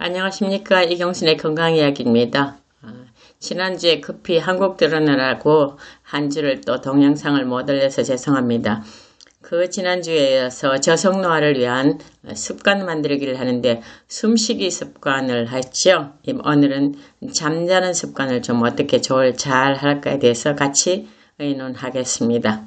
안녕하십니까. 이경순의 건강이야기입니다. 지난주에 급히 한국 들어느라고 한 주를 또 동영상을 못 올려서 죄송합니다. 그 지난주에 이어서 저속노화를 위한 습관 만들기를 하는데 숨쉬기 습관을 했죠. 오늘은 잠자는 습관을 좀 어떻게 잘 할까에 대해서 같이 의논하겠습니다.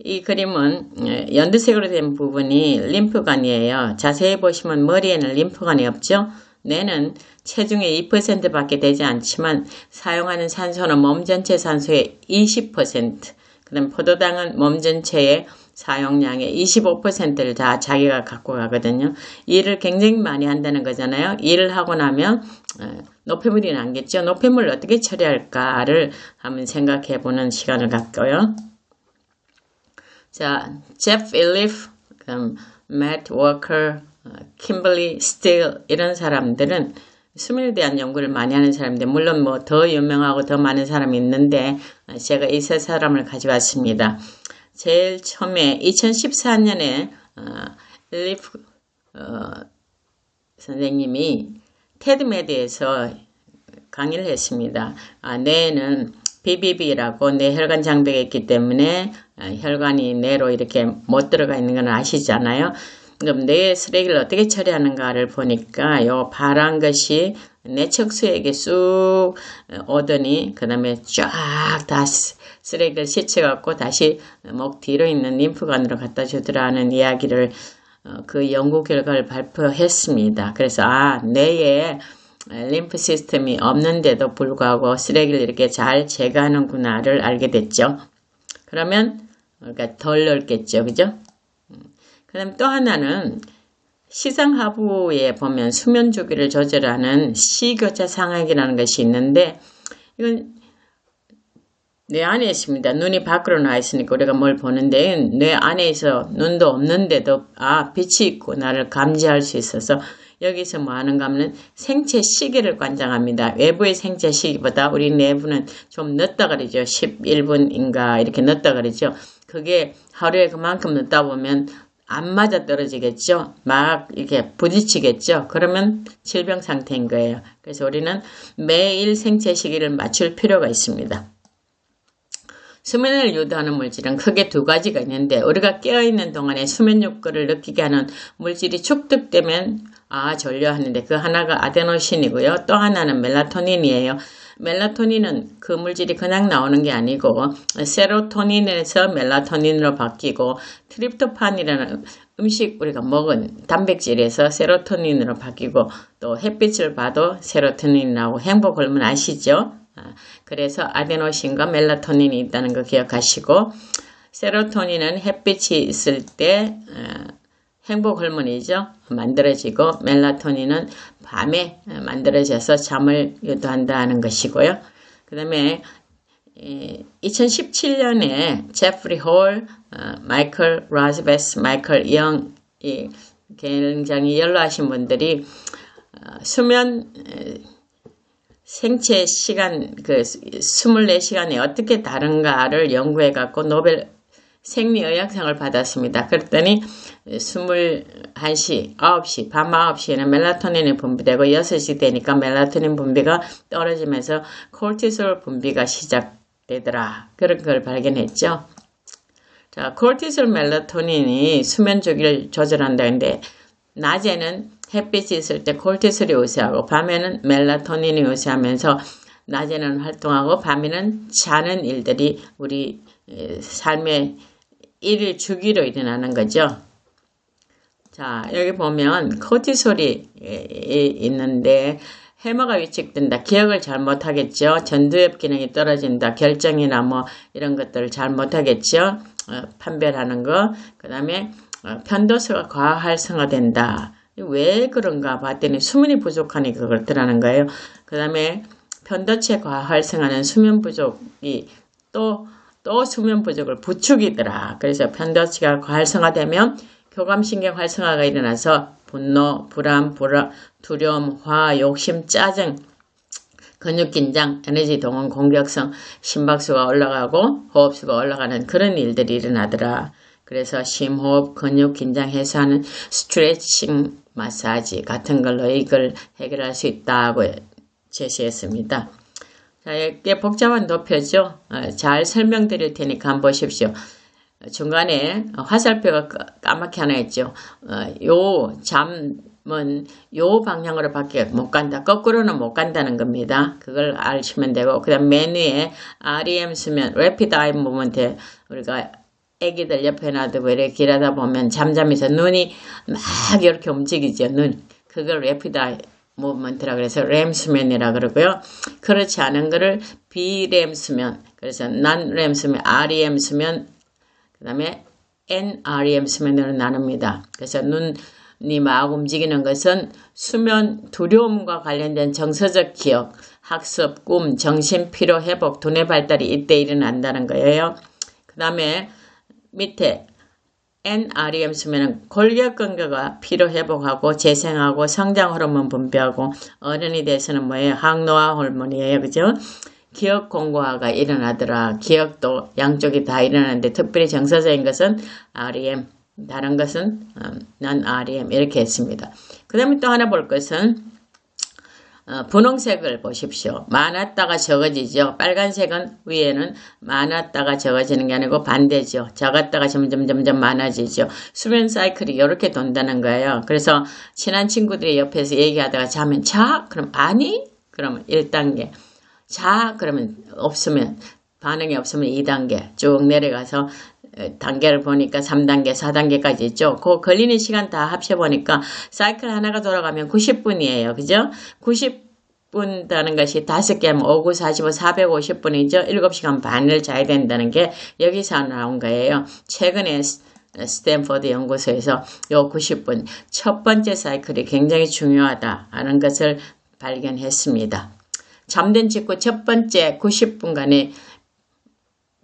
이 그림은 연두색으로 된 부분이 림프관이에요. 자세히 보시면 머리에는 림프관이 없죠. 뇌는 체중의 2% 밖에 되지 않지만 사용하는 산소는 몸 전체 산소의 20%, 그 다음 포도당은 몸 전체의 사용량의 25%를 다 자기가 갖고 가거든요. 일을 굉장히 많이 한다는 거잖아요. 일을 하고 나면 노폐물이 남겠죠. 노폐물을 어떻게 처리할까를 한번 생각해 보는 시간을 갖고요. 자, 제프 일리프, 매트 워커, kimberly steele 이런 사람들은 수면에 대한 연구를 많이 하는 사람인데 물론 뭐 더 유명하고 더 많은 사람이 있는데 제가 이 세 사람을 가져왔습니다. 제일 처음에 2014년에 일리프 선생님이 테드메드에서 강의를 했습니다. 뇌는 BBB라고 뇌혈관 장벽이 있기 때문에 혈관이 뇌로 이렇게 못 들어가 있는 건 아시잖아요. 그럼 뇌의 쓰레기를 어떻게 처리하는가를 보니까 요 파란 것이 뇌 척수에게 쑥 오더니 그 다음에 쫙 다 쓰레기를 씻어갖고 다시 목 뒤로 있는 림프관으로 갖다 주더라는 이야기를 그 연구 결과를 발표했습니다. 그래서 뇌에 림프 시스템이 없는데도 불구하고 쓰레기를 이렇게 잘 제거하는구나를 알게 됐죠. 그러면 그러니까 덜 넓겠죠. 그죠? 그 다음 또 하나는 시상하부에 보면 수면 주기를 조절하는 시교차 상학이라는 것이 있는데 이건 뇌 안에 있습니다. 눈이 밖으로 나와 있으니까 우리가 뭘 보는데 뇌 안에서 눈도 없는데도 빛이 있고 나를 감지할 수 있어서 여기서 뭐 하는가 하면 생체 시계를 관장합니다. 외부의 생체 시계보다 우리 내부는 좀 늦다 그러죠. 11분인가 이렇게 늦다 그러죠. 그게 하루에 그만큼 늦다 보면 안 맞아 떨어지겠죠. 막 이렇게 부딪히겠죠. 그러면 질병 상태인 거예요. 그래서 우리는 매일 생체 시계를 맞출 필요가 있습니다. 수면을 유도하는 물질은 크게 두 가지가 있는데 우리가 깨어있는 동안에 수면 욕구를 느끼게 하는 물질이 축적되면 졸려하는데 그 하나가 아데노신이고요. 또 하나는 멜라토닌이에요. 멜라토닌은 그 물질이 그냥 나오는 게 아니고 세로토닌에서 멜라토닌으로 바뀌고 트립토판이라는 음식 우리가 먹은 단백질에서 세로토닌으로 바뀌고 또 햇빛을 봐도 세로토닌이 나오고 행복 호르몬 아시죠? 그래서 아데노신과 멜라토닌이 있다는 거 기억하시고 세로토닌은 햇빛이 있을 때 행복 호르몬이죠. 만들어지고 멜라토닌은 밤에 만들어져서 잠을 유도한다는 것이고요. 그 다음에 2017년에 제프리 홀, 마이클 라즈베스, 마이클 영 굉장히 연로하신 분들이 수면 생체 시간 24시간이 어떻게 다른가를 연구해 갖고 노벨 생리의학상을 받았습니다. 그랬더니 21시, 9시, 밤 9시에는 멜라토닌이 분비되고 6시 되니까 멜라토닌 분비가 떨어지면서 콜티솔 분비가 시작되더라. 그런 걸 발견했죠. 자, 콜티솔 멜라토닌이 수면 주기를 조절한다는데 낮에는 햇빛이 있을 때 콜티솔이 우세하고 밤에는 멜라토닌이 우세하면서 낮에는 활동하고 밤에는 자는 일들이 우리 삶의 일일 주기로 일어나는 거죠. 자, 여기 보면 코티솔이 있는데 해마가 위축된다. 기억을 잘 못하겠죠. 전두엽 기능이 떨어진다. 결정이나 뭐 이런 것들을 잘 못하겠죠. 판별하는 거. 그 다음에 편도수가 과활성화된다. 왜 그런가 봤더니 수면이 부족하니까 그렇더라는 거예요. 그 다음에 편도체 과활성화는 수면 부족이 또 수면 부족을 부추기더라. 그래서 편도체가 활성화되면 교감신경 활성화가 일어나서 분노, 불안, 두려움, 화, 욕심, 짜증, 근육긴장, 에너지 동원, 공격성, 심박수가 올라가고 호흡수가 올라가는 그런 일들이 일어나더라. 그래서 심호흡, 근육긴장 해소하는 스트레칭 마사지 같은 걸로 이걸 해결할 수 있다고 제시했습니다. 자, 이게 복잡한 도표죠. 잘 설명드릴 테니까 한번 보십시오. 중간에 화살표가 까맣게 하나 있죠. 요 잠은 요 방향으로 밖에 못 간다. 거꾸로는 못 간다는 겁니다. 그걸 아시면 되고, 그 다음 메뉴에 REM 수면, Rapid Eye Movement, 우리가 애기들 옆에 놔두고 이렇게 길하다 보면 잠잠해서 눈이 막 이렇게 움직이죠. 그걸 Rapid Eye Movement라 그래서 REM 수면이라 그러고요. 그렇지 않은 거를 BREM 수면, 그래서 Non-REM 수면, REM 수면, 그 다음에 NREM 수면으로 나눕니다. 그래서 눈이 막 움직이는 것은 수면 두려움과 관련된 정서적 기억, 학습, 꿈, 정신 피로 회복, 두뇌 발달이 이때 일어난다는 거예요. 그 다음에 밑에 NREM 수면은 골격 근개가 피로 회복하고 재생하고 성장 호르몬 분비하고 어른이 돼서는 뭐예요? 항노화 호르몬이에요. 그죠? 기억 공고화가 일어나더라. 기억도 양쪽이 다 일어나는데 특별히 정서적인 것은 REM, 다른 것은 non-REM 이렇게 했습니다. 그 다음에 또 하나 볼 것은 분홍색을 보십시오. 많았다가 적어지죠. 빨간색은 위에는 많았다가 적어지는 게 아니고 반대죠. 적었다가 점점 많아지죠. 수면 사이클이 이렇게 돈다는 거예요. 그래서 친한 친구들이 옆에서 얘기하다가 자면 자? 그럼 아니? 그러면 1단계. 자, 그러면 없으면, 반응이 없으면 2단계 쭉 내려가서 단계를 보니까 3단계, 4단계까지 있죠. 그 걸리는 시간 다 합쳐보니까 사이클 하나가 돌아가면 90분이에요. 그죠? 90분이라는 것이 5개 하면 5, 9, 45, 450분이죠. 7시간 반을 자야 된다는 게 여기서 나온 거예요. 최근에 스탠퍼드 연구소에서 요 90분, 첫 번째 사이클이 굉장히 중요하다는 것을 발견했습니다. 잠든 직후 첫 번째 90분간의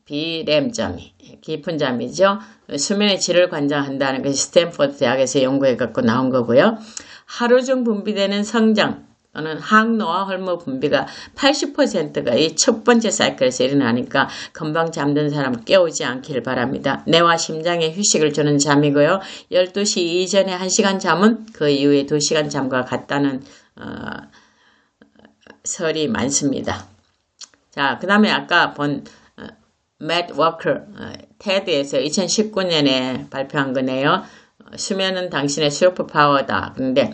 비렘잠이 깊은 잠이죠. 수면의 질을 관장한다는 것이 스탠퍼드 대학에서 연구해 갖고 나온 거고요. 하루 중 분비되는 성장 또는 항노화 호르몬 분비가 80%가 이 첫 번째 사이클에서 일어나니까 금방 잠든 사람 깨우지 않기를 바랍니다. 뇌와 심장에 휴식을 주는 잠이고요. 12시 이전에 1시간 잠은 그 이후에 2시간 잠과 같다는 설이 많습니다. 자, 그 다음에 아까 본 맷 워커 테드에서 2019년에 발표한 거네요. 수면은 당신의 슈퍼파워다. 그런데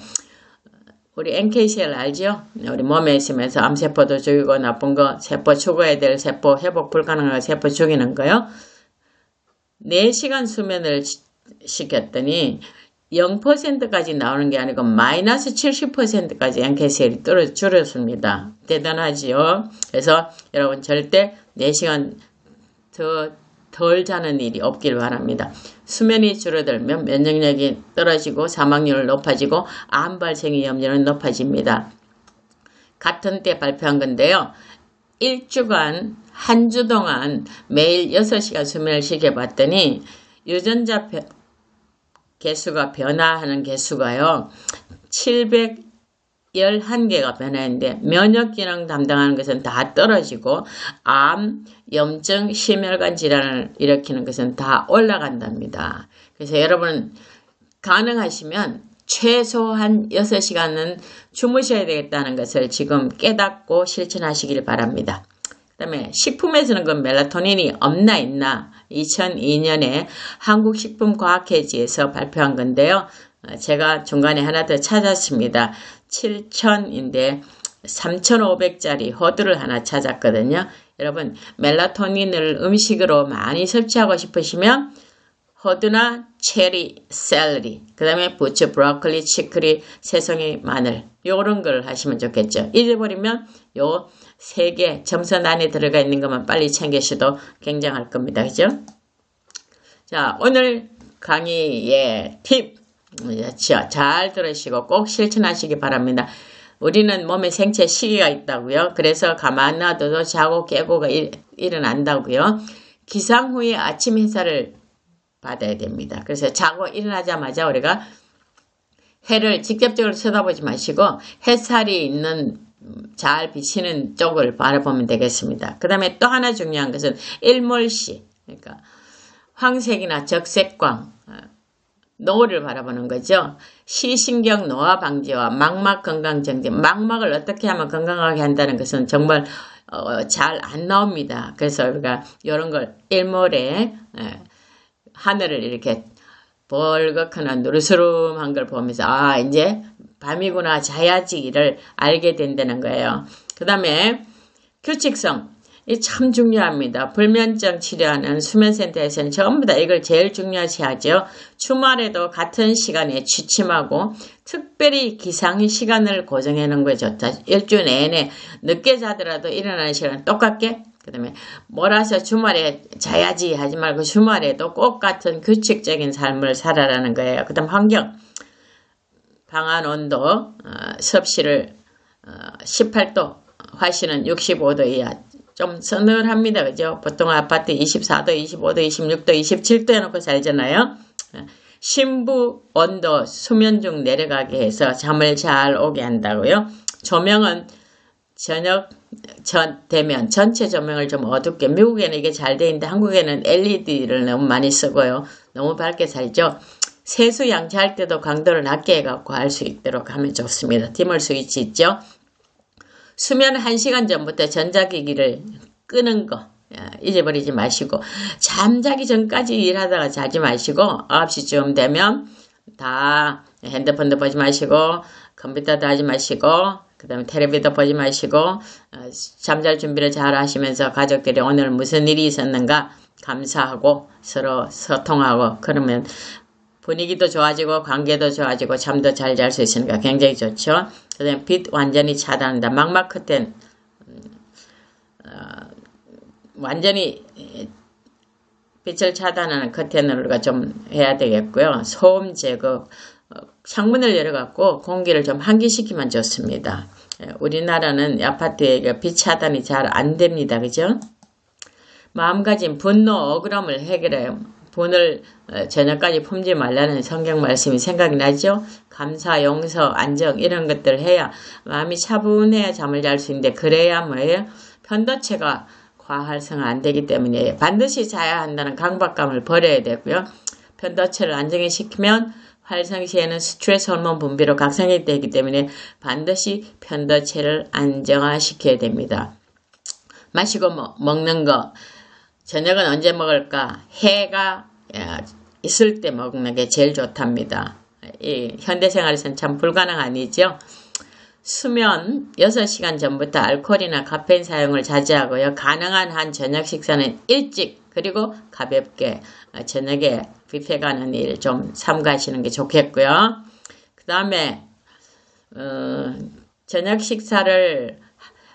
우리 NKCL 알죠? 우리 몸에 있으면서 암세포도 죽이고 나쁜 거, 세포 죽어야 될 세포, 회복 불가능한 세포 죽이는 거요. 4시간 수면을 시켰더니 0%까지 나오는 게 아니고 마이너스 70%까지 NKCL이 줄었습니다. 대단하지요? 그래서 여러분 절대 4시간 덜 자는 일이 없길 바랍니다. 수면이 줄어들면 면역력이 떨어지고 사망률은 높아지고 암 발생 위험률은 높아집니다. 같은 때 발표한 건데요. 1주간 한 주 동안 매일 6시간 수면을 시켜봤더니 유전자 개수가 변화하는 개수가요. 711개가 변화했는데 면역기능 담당하는 것은 다 떨어지고 암, 염증, 심혈관 질환을 일으키는 것은 다 올라간답니다. 그래서 여러분 가능하시면 최소한 6시간은 주무셔야 되겠다는 것을 지금 깨닫고 실천하시길 바랍니다. 그 다음에 식품에서는 그 멜라토닌이 없나 있나 2002년에 한국식품과학회지에서 발표한 건데요. 제가 중간에 하나 더 찾았습니다. 7,000인데 3,500짜리 호두를 하나 찾았거든요. 여러분 멜라토닌을 음식으로 많이 섭취하고 싶으시면 호두나 체리, 샐러리, 그 다음에 부추, 브로콜리, 치크리, 새송이, 마늘 요런 걸 하시면 좋겠죠. 잊어버리면 요 3개 점선 안에 들어가 있는 것만 빨리 챙기셔도 굉장할 겁니다. 그죠? 자, 오늘 강의의 팁 잘 들으시고 꼭 실천하시기 바랍니다. 우리는 몸에 생체 시계가 있다고요. 그래서 가만 놔둬도 자고 깨고가 일어난다고요. 기상 후에 아침 햇살을 받아야 됩니다. 그래서 자고 일어나자마자 우리가 해를 직접적으로 쳐다보지 마시고 햇살이 있는 잘 비치는 쪽을 바라보면 되겠습니다. 그 다음에 또 하나 중요한 것은 일몰시, 그러니까 황색이나 적색광 노후를 바라보는 거죠. 시신경 노화 방지와 망막 건강 정진. 망막을 어떻게 하면 건강하게 한다는 것은 정말 잘 안 나옵니다. 그래서 우리가 이런 걸 일몰에 하늘을 이렇게 벌겋거나 누르스름한 걸 보면서 아 이제 밤이구나 자야지를 알게 된다는 거예요. 그 다음에 규칙성. 이 참 중요합니다. 불면증 치료하는 수면센터에서는 전부 다 이걸 제일 중요시하죠. 주말에도 같은 시간에 취침하고 특별히 기상 시간을 고정해 놓은 게 좋다. 일주일 내내 늦게 자더라도 일어나는 시간은 똑같게. 그 다음에 몰아서 주말에 자야지 하지 말고 주말에도 꼭 같은 규칙적인 삶을 살아라는 거예요. 그 다음 환경. 방안 온도 섭씨를 18도 화씨는 65도 이하. 좀 서늘합니다. 그죠? 보통 아파트 24도, 25도, 26도, 27도 해놓고 살잖아요. 심부 온도 수면 중 내려가게 해서 잠을 잘 오게 한다고요. 조명은 저녁 되면 전체 조명을 좀 어둡게. 미국에는 이게 잘 돼 있는데 한국에는 LED를 너무 많이 쓰고요. 너무 밝게 살죠. 세수 양치할 때도 강도를 낮게 해갖고 할 수 있도록 하면 좋습니다. 디멀 스위치 있죠. 수면 1시간 전부터 전자기기를 끄는 거 잊어버리지 마시고 잠자기 전까지 일하다가 자지 마시고 9시쯤 되면 다 핸드폰도 보지 마시고 컴퓨터도 하지 마시고 그 다음에 텔레비도 보지 마시고 잠잘 준비를 잘 하시면서 가족들이 오늘 무슨 일이 있었는가 감사하고 서로 소통하고 그러면 분위기도 좋아지고 관계도 좋아지고 잠도 잘 잘 수 있으니까 굉장히 좋죠. 그 다음에 빛 완전히 차단한다. 망막 커튼 완전히 빛을 차단하는 커튼을 우리가 좀 해야 되겠고요. 소음 제거 창문을 열어갖고 공기를 좀 환기시키면 좋습니다. 우리나라는 아파트에 빛 차단이 잘 안 됩니다. 그죠? 마음가짐 분노 억울함을 해결해요. 분을 저녁까지 품지 말라는 성경 말씀이 생각이 나죠. 감사, 용서, 안정 이런 것들을 해야 마음이 차분해야 잠을 잘 수 있는데 그래야 뭐예요? 편도체가 과활성 안 되기 때문에 반드시 자야 한다는 강박감을 버려야 되고요. 편도체를 안정시키면 활성 시에는 스트레스 호르몬 분비로 각성이 되기 때문에 반드시 편도체를 안정화시켜야 됩니다. 마시고 먹는 거 저녁은 언제 먹을까? 해가 있을 때 먹는 게 제일 좋답니다. 이 현대생활에서는 참 불가능하죠. 수면 6시간 전부터 알코올이나 카페인 사용을 자제하고요. 가능한 한 저녁 식사는 일찍 그리고 가볍게 저녁에 뷔페 가는 일 좀 삼가하시는 게 좋겠고요. 그 다음에 저녁 식사를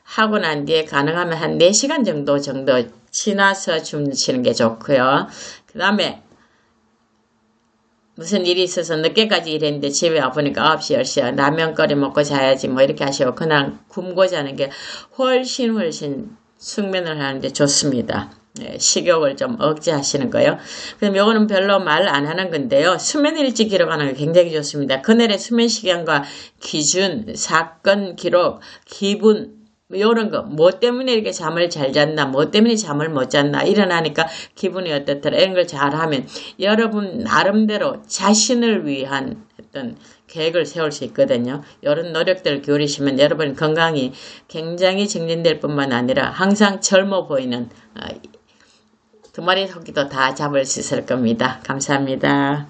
하고 난 뒤에 가능하면 한 4시간 정도 지나서 주무시는 게 좋고요. 그 다음에 무슨 일이 있어서 늦게까지 일했는데 집에 와보니까 9시, 10시야. 라면 끓여 먹고 자야지 뭐 이렇게 하시고 그냥 굶고 자는 게 훨씬 숙면을 하는데 좋습니다. 식욕을 좀 억제하시는 거예요. 그럼 요거는 별로 말 안 하는 건데요. 수면 일지 기록하는 게 굉장히 좋습니다. 그날의 수면 시간과 기준, 사건 기록, 기분 이런 거, 뭐 때문에 이렇게 잠을 잘 잤나, 뭐 때문에 잠을 못 잤나, 일어나니까 기분이 어떻더라, 이런 걸 잘하면 여러분 나름대로 자신을 위한 어떤 계획을 세울 수 있거든요. 이런 노력들을 기울이시면 여러분 건강이 굉장히 증진될 뿐만 아니라 항상 젊어 보이는 두 마리 토끼도 다 잡을 수 있을 겁니다. 감사합니다.